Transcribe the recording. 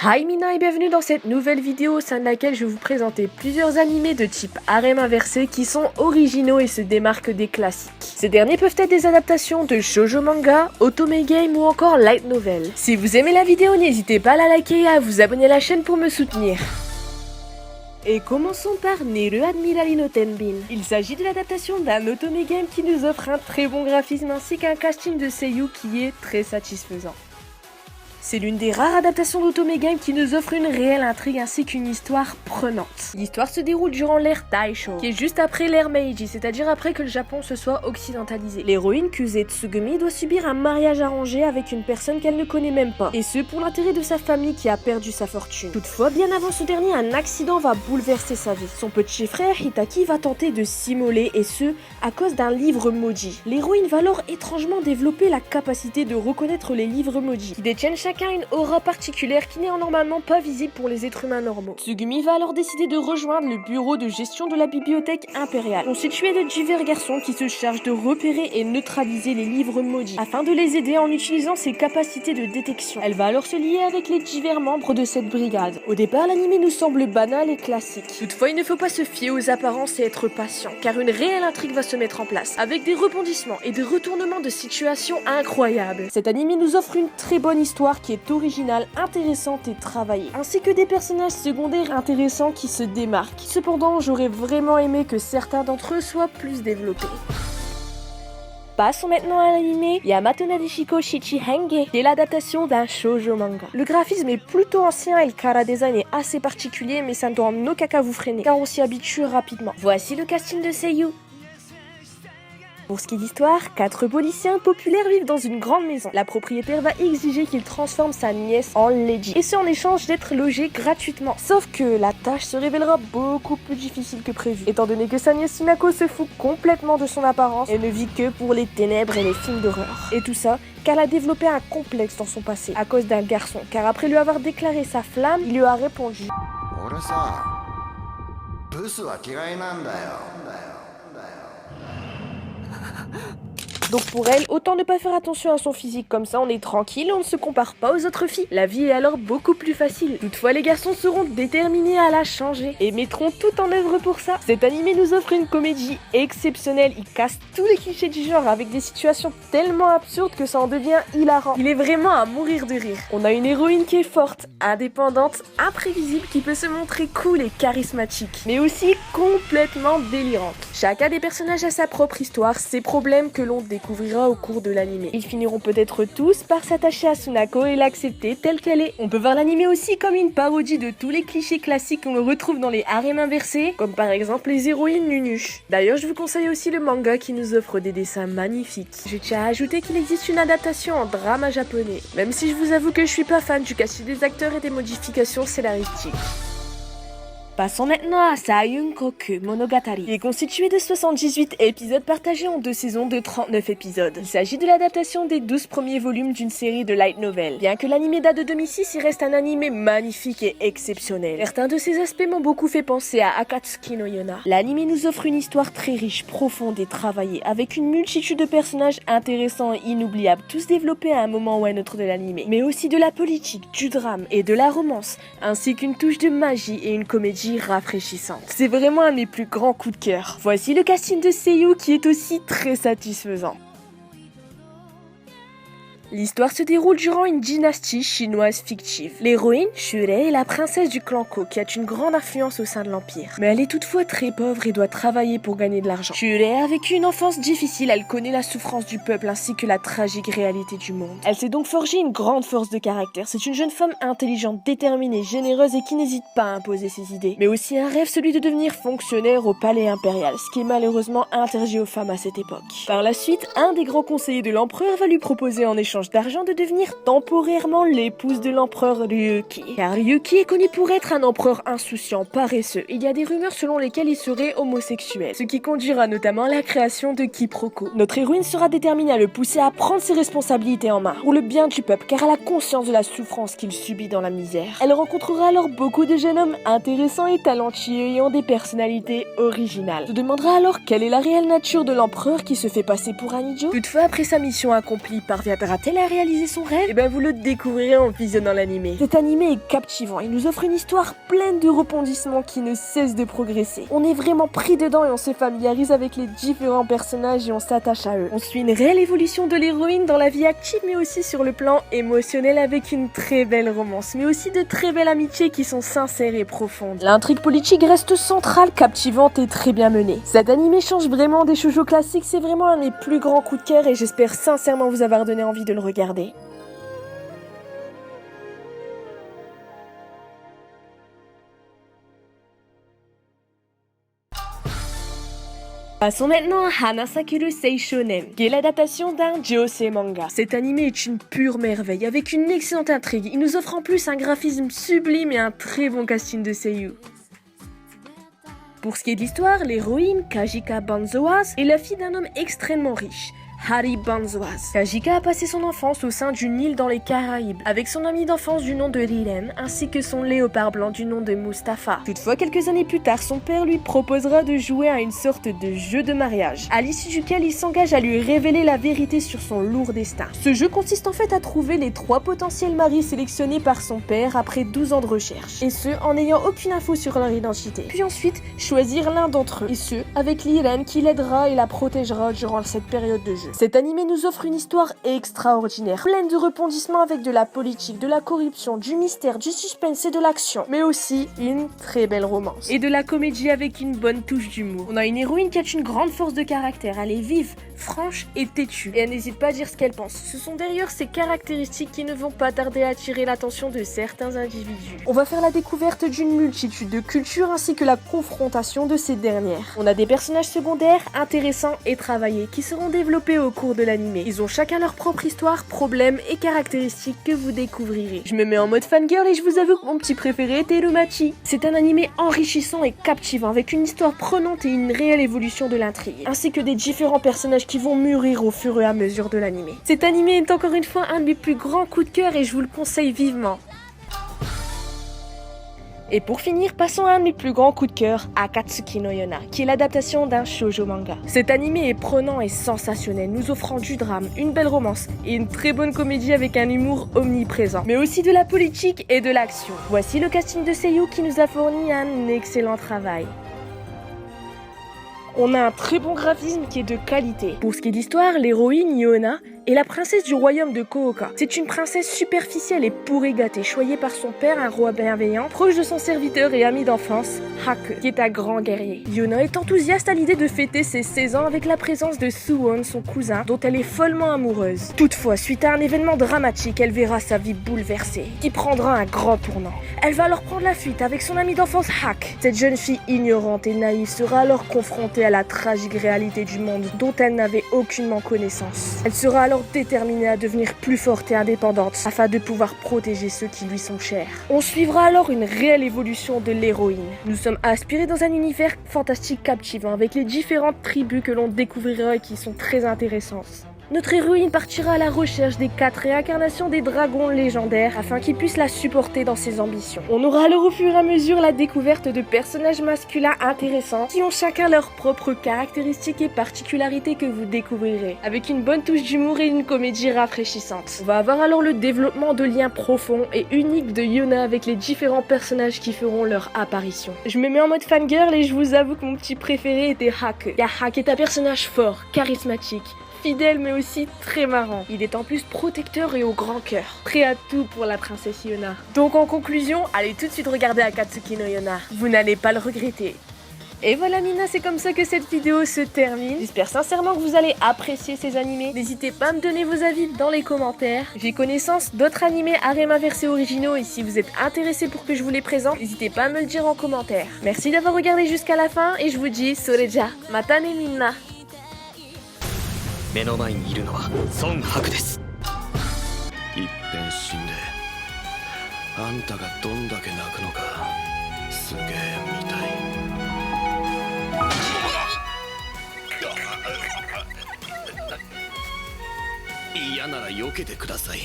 Hi Mina et bienvenue dans cette nouvelle vidéo au sein de laquelle je vais vous présenter plusieurs animés de type harem inversé qui sont originaux et se démarquent des classiques. Ces derniers peuvent être des adaptations de shoujo manga, otome game ou encore light novel. Si vous aimez la vidéo, n'hésitez pas à la liker et à vous abonner à la chaîne pour me soutenir. Et commençons par Neru Admirali no Tenbin. Il s'agit de l'adaptation d'un otome game qui nous offre un très bon graphisme ainsi qu'un casting de seiyuu qui est très satisfaisant. C'est l'une des rares adaptations d'otome game qui nous offre une réelle intrigue ainsi qu'une histoire prenante. L'histoire se déroule durant l'ère Taisho, qui est juste après l'ère Meiji, c'est-à-dire après que le Japon se soit occidentalisé. L'héroïne Kuse Tsugumi doit subir un mariage arrangé avec une personne qu'elle ne connaît même pas, et ce pour l'intérêt de sa famille qui a perdu sa fortune. Toutefois, bien avant ce dernier, un accident va bouleverser sa vie. Son petit frère Hitaki va tenter de s'immoler, et ce, à cause d'un livre maudit. L'héroïne va alors étrangement développer la capacité de reconnaître les livres maudits, qui détiennent chacun une aura particulière qui n'est normalement pas visible pour les êtres humains normaux. Tsugumi va alors décider de rejoindre le bureau de gestion de la bibliothèque impériale, constitué de divers garçons qui se chargent de repérer et neutraliser les livres maudits, afin de les aider en utilisant ses capacités de détection. Elle va alors se lier avec les divers membres de cette brigade. Au départ, l'anime nous semble banal et classique. Toutefois, il ne faut pas se fier aux apparences et être patient, car une réelle intrigue va se mettre en place, avec des rebondissements et des retournements de situation incroyables. Cet anime nous offre une très bonne histoire qui est originale, intéressante et travaillée, ainsi que des personnages secondaires intéressants qui se démarquent. Cependant, j'aurais vraiment aimé que certains d'entre eux soient plus développés. Passons maintenant à l'anime Yamato Nadeshiko Shichi Henge, qui est l'adaptation d'un shoujo manga. Le graphisme est plutôt ancien et le chara design est assez particulier, mais ça ne doit en aucun cas vous freiner, car on s'y habitue rapidement. Voici le casting de seiyuu. Pour ce qui est d'histoire, 4 policiers populaires vivent dans une grande maison. La propriétaire va exiger qu'il transforme sa nièce en lady, et ce en échange d'être logé gratuitement. Sauf que la tâche se révélera beaucoup plus difficile que prévu, étant donné que sa nièce Sunako se fout complètement de son apparence et ne vit que pour les ténèbres et les films d'horreur. Et tout ça car elle a développé un complexe dans son passé, à cause d'un garçon, car après lui avoir déclaré sa flamme, il lui a répondu: Donc pour elle, autant ne pas faire attention à son physique, comme ça on est tranquille, on ne se compare pas aux autres filles. La vie est alors beaucoup plus facile. Toutefois, les garçons seront déterminés à la changer et mettront tout en œuvre pour ça. Cet animé nous offre une comédie exceptionnelle, il casse tous les clichés du genre avec des situations tellement absurdes que ça en devient hilarant. Il est vraiment à mourir de rire. On a une héroïne qui est forte, indépendante, imprévisible, qui peut se montrer cool et charismatique, mais aussi complètement délirante. Chacun des personnages a sa propre histoire, ses problèmes que l'on découvrira au cours de l'anime. Ils finiront peut-être tous par s'attacher à Sunako et l'accepter telle qu'elle est. On peut voir l'anime aussi comme une parodie de tous les clichés classiques qu'on retrouve dans les harems inversés, comme par exemple les héroïnes nunuches. D'ailleurs, je vous conseille aussi le manga qui nous offre des dessins magnifiques. Je tiens à ajouter qu'il existe une adaptation en drama japonais, même si je vous avoue que je suis pas fan du casting des acteurs et des modifications scénaristiques. Passons maintenant à Sayunkoku Monogatari. Il est constitué de 78 épisodes partagés en 2 saisons de 39 épisodes. Il s'agit de l'adaptation des 12 premiers volumes d'une série de light novel. Bien que l'anime date de 2006, il reste un anime magnifique et exceptionnel. Certains de ses aspects m'ont beaucoup fait penser à Akatsuki no Yona. L'anime nous offre une histoire très riche, profonde et travaillée, avec une multitude de personnages intéressants et inoubliables, tous développés à un moment ou à un autre de l'anime. Mais aussi de la politique, du drame et de la romance, ainsi qu'une touche de magie et une comédie rafraîchissante. C'est vraiment un de mes plus grands coups de cœur. Voici le casting de seiyuu qui est aussi très satisfaisant. L'histoire se déroule durant une dynastie chinoise fictive. L'héroïne, Shurei, est la princesse du clan Ko, qui a une grande influence au sein de l'Empire. Mais elle est toutefois très pauvre et doit travailler pour gagner de l'argent. Shurei a vécu une enfance difficile, elle connaît la souffrance du peuple ainsi que la tragique réalité du monde. Elle s'est donc forgée une grande force de caractère. C'est une jeune femme intelligente, déterminée, généreuse et qui n'hésite pas à imposer ses idées. Mais aussi un rêve, celui de devenir fonctionnaire au palais impérial, ce qui est malheureusement interdit aux femmes à cette époque. Par la suite, un des grands conseillers de l'empereur va lui proposer en échange d'argent de devenir temporairement l'épouse de l'empereur Ryuki. Car Ryuki est connu pour être un empereur insouciant, paresseux. Il y a des rumeurs selon lesquelles il serait homosexuel, ce qui conduira notamment à la création de quiproquos. Notre héroïne sera déterminée à le pousser à prendre ses responsabilités en main, pour le bien du peuple, car elle a conscience de la souffrance qu'il subit dans la misère. Elle rencontrera alors beaucoup de jeunes hommes intéressants et talentueux ayant des personnalités originales. Se demandera alors quelle est la réelle nature de l'empereur qui se fait passer pour un idiot. Toutefois, après sa mission accomplie, parviendra-t-elle elle a réalisé son rêve? Et ben vous le découvrirez en visionnant l'anime. Cet anime est captivant, il nous offre une histoire pleine de rebondissements qui ne cessent de progresser. On est vraiment pris dedans et on se familiarise avec les différents personnages et on s'attache à eux. On suit une réelle évolution de l'héroïne dans la vie active mais aussi sur le plan émotionnel avec une très belle romance, mais aussi de très belles amitiés qui sont sincères et profondes. L'intrigue politique reste centrale, captivante et très bien menée. Cet anime change vraiment des shoujo classiques, c'est vraiment un de mes plus grands coups de cœur et j'espère sincèrement vous avoir donné envie de le regarder. Passons maintenant à Hanasakeru Seishonen, qui est l'adaptation d'un josei manga. Cet anime est une pure merveille, avec une excellente intrigue. Il nous offre en plus un graphisme sublime et un très bon casting de seiyuu. Pour ce qui est de l'histoire, l'héroïne, Kajika Banzoaz, est la fille d'un homme extrêmement riche, Hari Banzoaz. Kajika a passé son enfance au sein d'une île dans les Caraïbes, avec son ami d'enfance du nom de Riren, ainsi que son léopard blanc du nom de Mustapha. Toutefois, quelques années plus tard, son père lui proposera de jouer à une sorte de jeu de mariage, à l'issue duquel il s'engage à lui révéler la vérité sur son lourd destin. Ce jeu consiste en fait à trouver les 3 potentiels maris sélectionnés par son père après 12 ans de recherche, et ce, en n'ayant aucune info sur leur identité. Puis ensuite, choisir l'un d'entre eux, et ce, avec Riren qui l'aidera et la protégera durant cette période de jeu. Cet anime nous offre une histoire extraordinaire, pleine de rebondissements avec de la politique, de la corruption, du mystère, du suspense et de l'action, mais aussi une très belle romance. Et de la comédie avec une bonne touche d'humour. On a une héroïne qui a une grande force de caractère, elle est vive, franche et têtue, et elle n'hésite pas à dire ce qu'elle pense. Ce sont d'ailleurs ces caractéristiques qui ne vont pas tarder à attirer l'attention de certains individus. On va faire la découverte d'une multitude de cultures ainsi que la confrontation de ces dernières. On a des personnages secondaires intéressants et travaillés qui seront développés au cours de l'anime. Ils ont chacun leur propre histoire, problèmes et caractéristiques que vous découvrirez. Je me mets en mode fangirl et je vous avoue que mon petit préféré est Terumachi. C'est un anime enrichissant et captivant avec une histoire prenante et une réelle évolution de l'intrigue, ainsi que des différents personnages qui vont mûrir au fur et à mesure de l'anime. Cet anime est encore une fois un de mes plus grands coups de cœur et je vous le conseille vivement. Et pour finir, passons à un de mes plus grands coups de cœur, Akatsuki no Yona, qui est l'adaptation d'un shoujo manga. Cet anime est prenant et sensationnel, nous offrant du drame, une belle romance et une très bonne comédie avec un humour omniprésent, mais aussi de la politique et de l'action. Voici le casting de seiyuu qui nous a fourni un excellent travail. On a un très bon graphisme qui est de qualité. Pour ce qui est d'histoire, l'héroïne Yona est la princesse du royaume de Kooka. C'est une princesse superficielle et pourri gâtée, choyée par son père, un roi bienveillant, proche de son serviteur et ami d'enfance, Hake, qui est un grand guerrier. Yona est enthousiaste à l'idée de fêter ses 16 ans avec la présence de Suwon, son cousin, dont elle est follement amoureuse. Toutefois, suite à un événement dramatique, elle verra sa vie bouleversée, qui prendra un grand tournant. Elle va alors prendre la fuite avec son ami d'enfance Hake. Cette jeune fille ignorante et naïve sera alors confrontée à la tragique réalité du monde dont elle n'avait aucunement connaissance. Elle sera alors déterminée à devenir plus forte et indépendante afin de pouvoir protéger ceux qui lui sont chers. On suivra alors une réelle évolution de l'héroïne. Nous sommes inspirés dans un univers fantastique captivant avec les différentes tribus que l'on découvrira et qui sont très intéressantes. Notre héroïne partira à la recherche des 4 réincarnations des dragons légendaires afin qu'ils puissent la supporter dans ses ambitions. On aura alors au fur et à mesure la découverte de personnages masculins intéressants qui ont chacun leurs propres caractéristiques et particularités que vous découvrirez, avec une bonne touche d'humour et une comédie rafraîchissante. On va avoir alors le développement de liens profonds et uniques de Yona avec les différents personnages qui feront leur apparition. Je me mets en mode fangirl et je vous avoue que mon petit préféré était Hake. Hake est un personnage fort, charismatique, fidèle mais aussi très marrant. Il est en plus protecteur et au grand cœur, prêt à tout pour la princesse Yona. Donc en conclusion, allez tout de suite regarder Akatsuki no Yona, vous n'allez pas le regretter. Et voilà Mina, c'est comme ça que cette vidéo se termine. J'espère sincèrement que vous allez apprécier ces animés. N'hésitez pas à me donner vos avis dans les commentaires. J'ai connaissance d'autres animés Arema versés originaux et si vous êtes intéressés pour que je vous les présente, n'hésitez pas à me le dire en commentaire. Merci d'avoir regardé jusqu'à la fin et je vous dis Soreja, matane minna. 目の前にいるのは孫博です。一遍死んであんたがどんだけ泣くのかすげえ見たい。嫌なら避けてください。